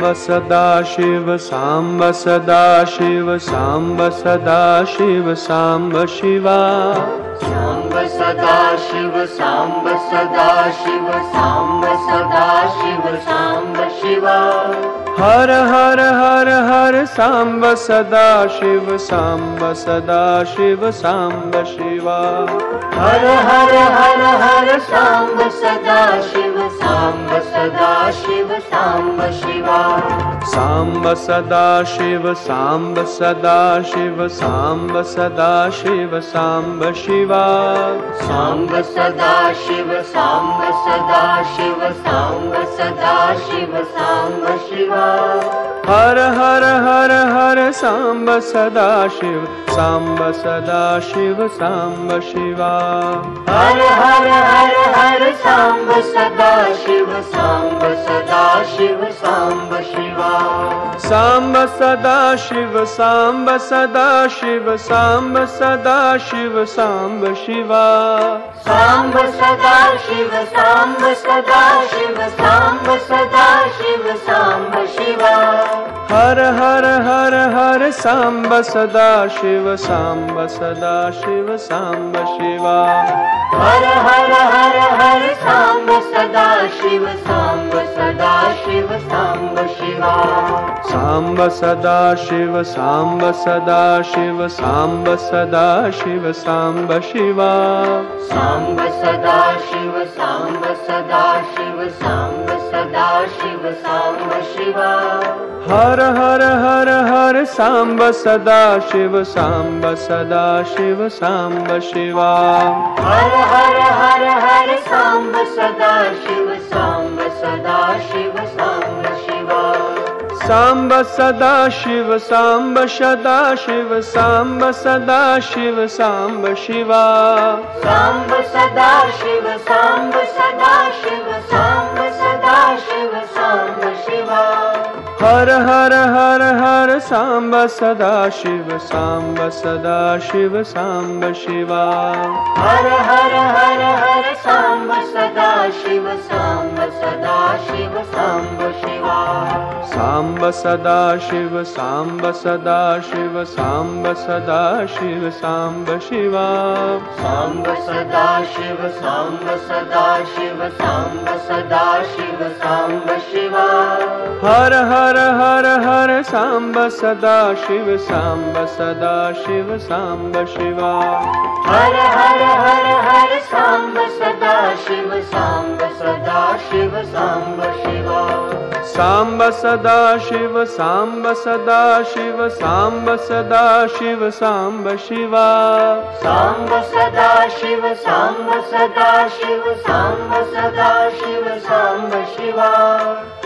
सदा शिव सांब सदा शिव सांब सदा शिव सांब शिवा सांब सदा शिव सांब सदा शिव सांब सदा शिव सांब शिवा हर हर हर हर सांब सदा शिव सांब सदा शिव सांब शिवा हर हर हर हर सांब सदा शिव सांब सदा शिव सांब शिवा सांब सदा शिव सांब सदा शिव सांब सदा शिव सांब शिवा सांब सदा शिव सांब सदा शिव सांब सदा शिव सांब शिवा हर हर हर हर सांब सदा शिव सांब सदा शिव सांब शिवा हर हर हर हर सांब सदा शिव सांब सदा शिव सांब शिवा सांब सदा शिव सांब सदा शिव सांब सदा शिव सांब शिवा सांब सदा शिव सांब सदा शिव सांब सदा शिव सांब शिवा हर हर हर हर सांब सदा शिव सांब सदा शिव सांब शिवा हर हर हर हर सांब सदा शिव सांब सदा शिव सांब शिवा सांब सदा शिव सांब सदा शिव सांब सदा शिव सांब शिवा सांब सदा शिव सांब सदा शिव सांब सदा शिव सांब शिवा हर हर हर हर सांब सदा शिव सांब सदा शिव सांब शिवा हर हर हर हर सांब सदा शिव सांब सदा शिव सांब शिवा सांब सदा शिव सांब सदा शिव सांब सदा शिव सांब शिवा सांब सदा शिव सांब सदा शिव सांब सदा शिव सांब शिवा हर हर हर हर सांब सदा शिव सांब सदा शिव सांब शिवा हर हर हर हर सांब सदा शिव सांब सदा शिव सांब शिवा सांब सदा शिव सांब सदा शिव सांब सदा शिव सांब शिवा सांब सदा शिव सांब सदा शिव सांब सदा शिव सांब शिवा हर हर हर हर सांब सदा शिव सांब सदा शिव सांब शिवा हर हर हर हर सांब सदा शिव सांब सदा शिव सांब शिवा सांब सदा शिव सांब सदा शिव सांब सदा शिव सांब शिवा सांब सदा शिव सांब सदा शिव सांब सदा शिव सांब शिवा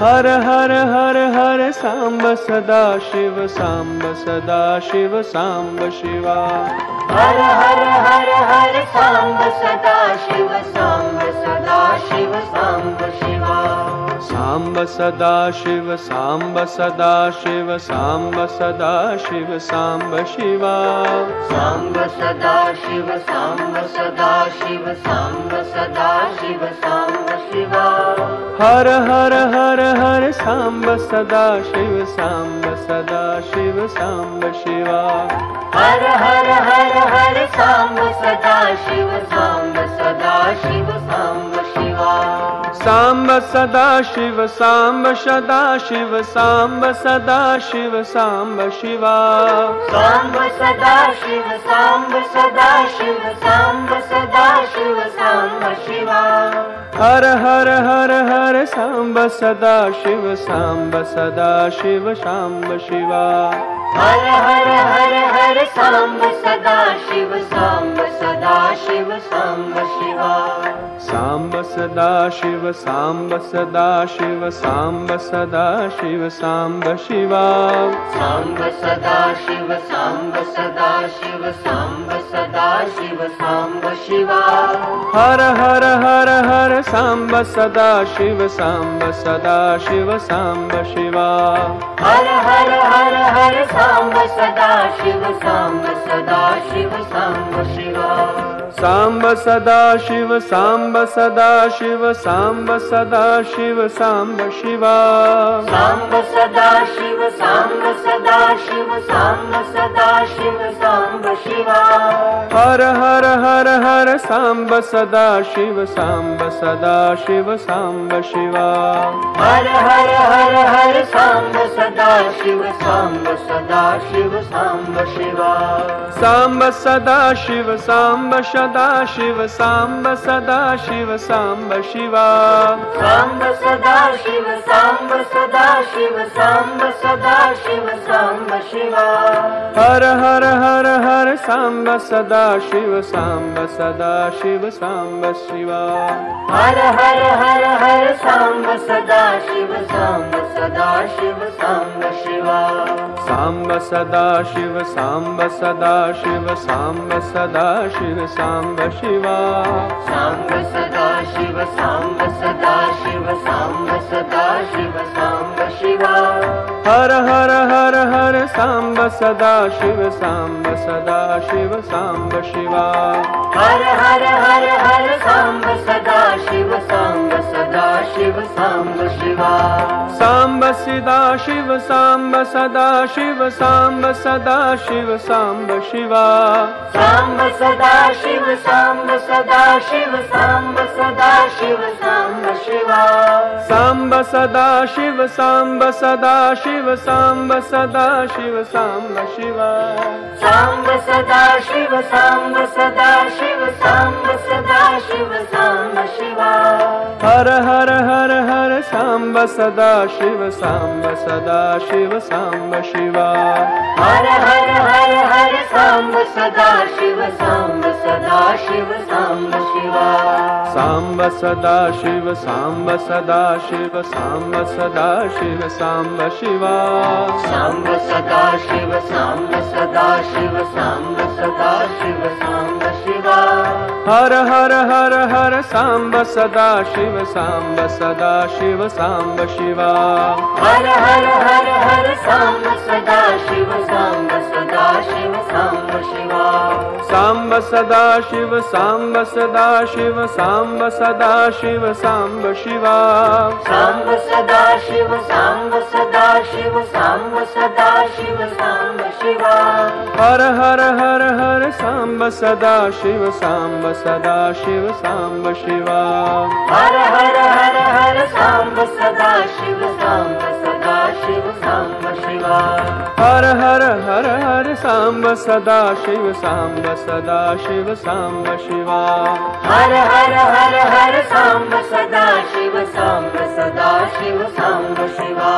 हर हर हर हर सांब सदा शिव सांब सदा शिव सांब शिवा हर हर हर हर सांब सदा शिव सांब सदा शिव सांब शिवा सांब सदा शिव सांब सदा शिव सांब सदा शिव सांब शिवा सांब सदा शिव सांब सदा शिव सांब सदा शिव सांब शिवा हर हर हर हर सांब सदा शिव सांब सदा शिव सांब शिवा हर हर हर हर सांब सदा शिव सांब सदा शिव सांब शिवा सांब सदा शिव सांब सदा शिव सांब सदा शिव सांब शिवा सांब सदा शिव सांब सदा शिव सांब सदा शिव सांब शिवा हर हर हर हर सांब सदा शिव सांब सदा शिव सांब शिवा हर हर हर हर सांब सदा शिव सांब सदा शिव सांब शिवा सांब सदा शिव सांब सदा शिव सांब सदा शिव सांब शिवा सांब सदा शिव सांब सदा शिव सांब सदा शिव सांब शिवा हर हर हर हर सांब सदा शिव सांब सदा शिव सांब शिवा हर हर हर हर सांब सदा शिव सांब सदा शिव सांब शिवा सांब सदा शिव सांब सदा शिव सांब सदा शिव सांब शिवा सांब सदा शिव सांब सदा शिव सांब सदा शिव सांब शिवा हर हर हर हर सांब सदा शिव सांब सदा शिव सांब शिवा हर हर हर हर सांब सदा शिव सांब सदा शिव सांब शिवा सांब सदा शिव सांब सदा शिव सांब सदा शिव सांब शिवा सांब सदा शिव सांब सदा शिव सांब सदा शिव सांब शिवा हर हर हर हर सांब सदा शिव सांब सदा शिव सांब शिवा हर हर हर हर सांब सदा शिव सांब सदा शिव सांब शिवा सांब सदा शिव सांब सदा शिव सांब सदा शिव सांब शिवा सांब सदा शिव सांब सदा शिव सांब सदा शिव सांब शिवा हर हर हर हर सांब सदा शिव सांब सदा शिव सांब शिवा हर हर हर हर सांब सदा शिव सांब सदा शिव सांब शिवा सांब सदा शिव सांब सदा शिव सांब सदा शिव सांब शिवा सांब सदा शिव सांब सदा शिव सांब सदा शिव सांब शिवा सांब सदा शिव सांब सदा शिव सांब सदा शिव सांब शिवा सांब सदा शिव सांब सदा शिव सांब सदा शिव सांब शिवा हर हर हर हर सांब सदा शिव सांब सदा शिव सांब शिवा हर हर हर हर सांब सदा शिव सांब सदा शिव सांब शिवा सांब सदा शिव सांब सदा शिव सांब सदा शिव सांब शिवा सांब सदा शिव सांब सदा शिव सांब सदा शिव सांब शिवा हर हर हर हर सांब सदा शिव सांब सदा शिव सांब शिवा हर हर हर हर सांब सदा शिव सांब सदा शिव सांब शिवा सांब सदा शिव सांब सदा शिव सांब सदा शिव सांब शिवा सांब सदा शिव सांब सदा शिव सांब सदा शिव सांब शिवा हर हर हर हर सांब सदा शिव सांब सदा शिव सांब शिवा हर हर हर हर सांब सदा शिव सांब सदा शिव सांब शिवा हर हर हर हर सांब सदा शिव सांब सदा शिव सांब शिवा हर हर हर हर सांब सदा शिव सांब सदा शिव सांब शिवा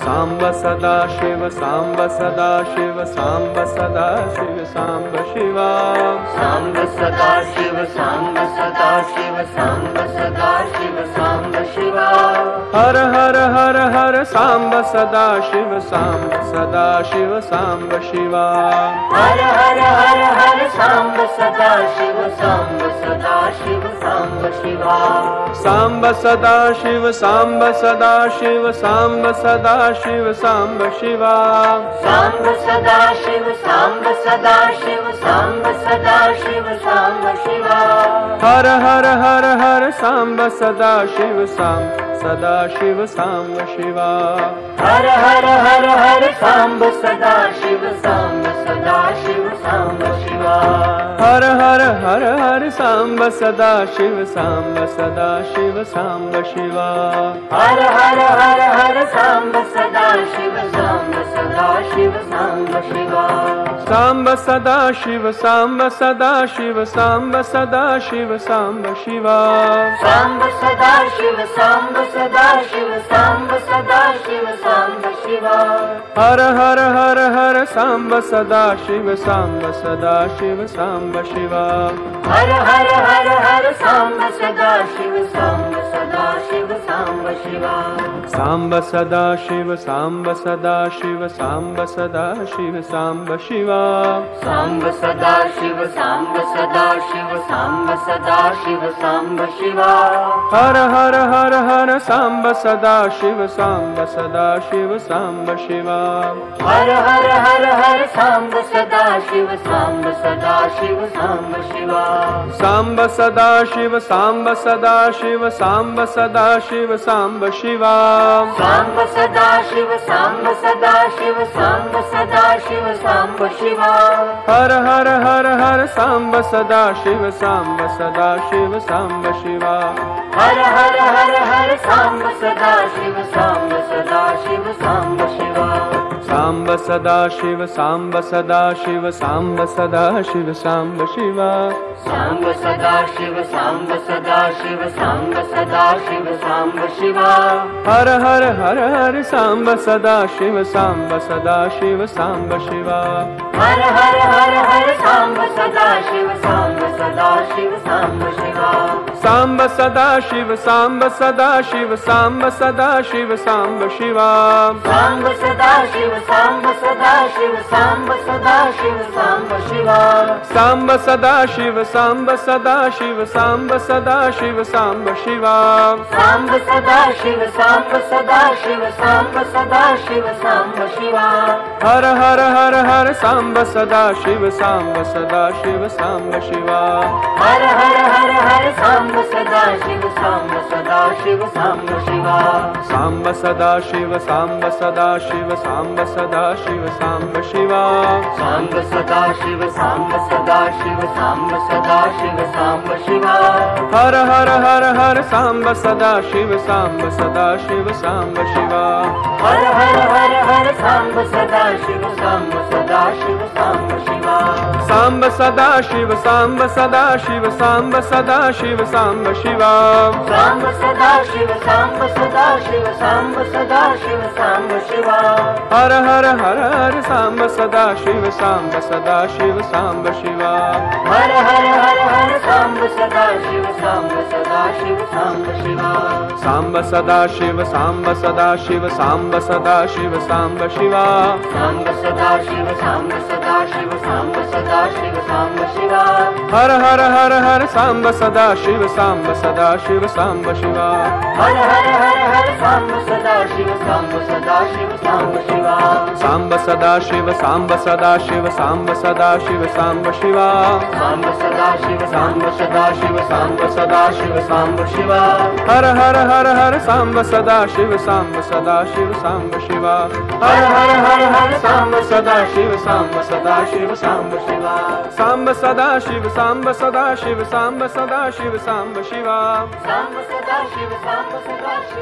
सांब सदा शिव सांब सदा शिव सांब सदा शिव सांब शिवा सांब सदा शिव सांब सदा शिव सांब सदा शिव सांब शिवा हर हर हर हर सांब सदा शिव सांब सदा शिव सांब शिवा हर हर हर हर सांब सदा शिव सांब सदा शिव सांब शिवा सांब सदा शिव सांब सदा शिव सांब सदा शिव सांब शिवा सांब सदा शिव सांब सदा शिव सांब सदा शिव सांब शिवा हर हर हर हर सांब सदा शिव सांब सदा शिव सांब शिवा हर हर हर हर सांब सदा शिव सांब सदा शिव सांब शिवा हर हर हर हर सांब सदा शिव सांब सदा शिव सांब शिवा हर हर हर हर सांब सदा शिव सांब सदा शिव सांब शिवा सांब सदा शिव सांब सदा शिव सांब सदा शिव सांब शिवा सांब सदा शिव सांब सदा शिव सांब सदा शिव सांब शिवा हर हर हर हर सांब सदा शिव सांब सदा शिव सांब शिवा हर हर हर हर सांब सदा शिव सांब सदा शिव सांब शिवा सांब सदा शिव सांब सदा शिव सांब सदा शिव सांब शिवा सांब सदा शिव सांब सदा शिव सांब सदा शिव सांब शिवा हर हर हर हर साम्ब सदा शिव साम्ब सदा शिव साम्ब शिवा। हर हर हर हर साम्ब सदा शिव साम्ब सदा शिव साम्ब शिवा। साम्ब सदा शिव साम्ब सदा शिव साम्ब सदा शिव साम्ब शिवा। साम्ब सदा शिव साम्ब सदा शिव साम्ब सदा शिव साम्ब शिवा। हर हर हर हर साम्ब सदा शिव साम्ब सदा शिव साम्ब शिवा। हर हर हर हर साम्ब सदा शिव साम्ब सदा शिव साम्ब शिवा। साम्ब सदा शिव साम्ब सदा शिव साम्ब सदा शिव साम्ब शिवा। साम्ब सदा शिव साम्ब सदा शिव साम्ब सदा शिव साम्ब शिवा। हर हर हर हर साम्ब सदा शिव साम्ब सदा शिव साम्ब शिवा। हर हर हर हर साम्ब सदा शिव साम्ब सदा शिव साम्ब शिवा। साम्ब सदा शिव साम्ब सदा शिव साम्ब सदा शिव साम्ब शिवा। साम्ब सदा शिव साम्ब सदा शिव साम्ब सदा शिव साम्ब शिवा। साम्ब सदा शिव साम्ब सदा शिव साम्ब सदा शिव साम्ब शिवा। साम्ब सदा शिव साम्ब सदा शिव साम्ब सदा शिव साम्ब शिवा। हर हर हर हर साम्ब सदा शिव साम्ब सदा शिव साम्ब शिवा। हर हर हर हर साम्ब सदा शिव साम्ब सदा शिव साम्ब शिवा। साम्ब सदा शिव साम्ब सदा शिव साम्ब सदा शिव साम्ब शिवा। साम्ब सदा शिव साम्ब सदा शिव साम्ब सदा शिव साम्ब शिवा। हर हर हर हर साम्ब सदा शिव साम्ब सदा शिव साम्ब शिवा। हर हर हर हर साम्ब सदा शिव साम्ब सदा शिव साम्ब शिवा। साम्ब सदा शिव साम्ब सदा शिव साम्ब सदा शिव साम्ब शिवा। साम्ब सदा शिव साम्ब सदा शिव साम्ब सदा शिव साम्ब शिवा। हर हर हर हर साम्ब सदा शिव साम्ब सदा शिव साम्ब शिवा। हर हर हर हर साम्ब सदा शिव साम्ब सदा शिव साम्ब शिवा। साम्ब सदा शिव साम्ब सदा शिव साम्ब सदा शिव साम्ब शिवा। साम्ब सदा शिव साम्ब सदा शिव साम्ब सदा शिव साम्ब शिवा। हर हर हर हर साम्ब सदा शिव साम्ब सदा शिव साम्ब शिवा। हर हर हर हर साम्ब सदा शिव साम्ब सदा शिव साम्ब शिवा। साम्ब सदा शिव साम्ब सदा शिव साम्ब सदा शिव साम्ब शिवा। साम्ब सदा शिव साम्ब सदा शिव साम्ब सदा शिव साम्ब शिवा। हर हर हर हर साम्ब सदा शिव साम्ब सदा शिव साम्ब शिवा। हर हर हर हर साम्ब सदा शिव साम्ब सदा शिव साम्ब शिवा। साम्ब सदा शिव साम्ब सदा शिव साम्ब सदा शिव साम्ब शिवा। साम्ब सदा शिव साम्ब सदा शिव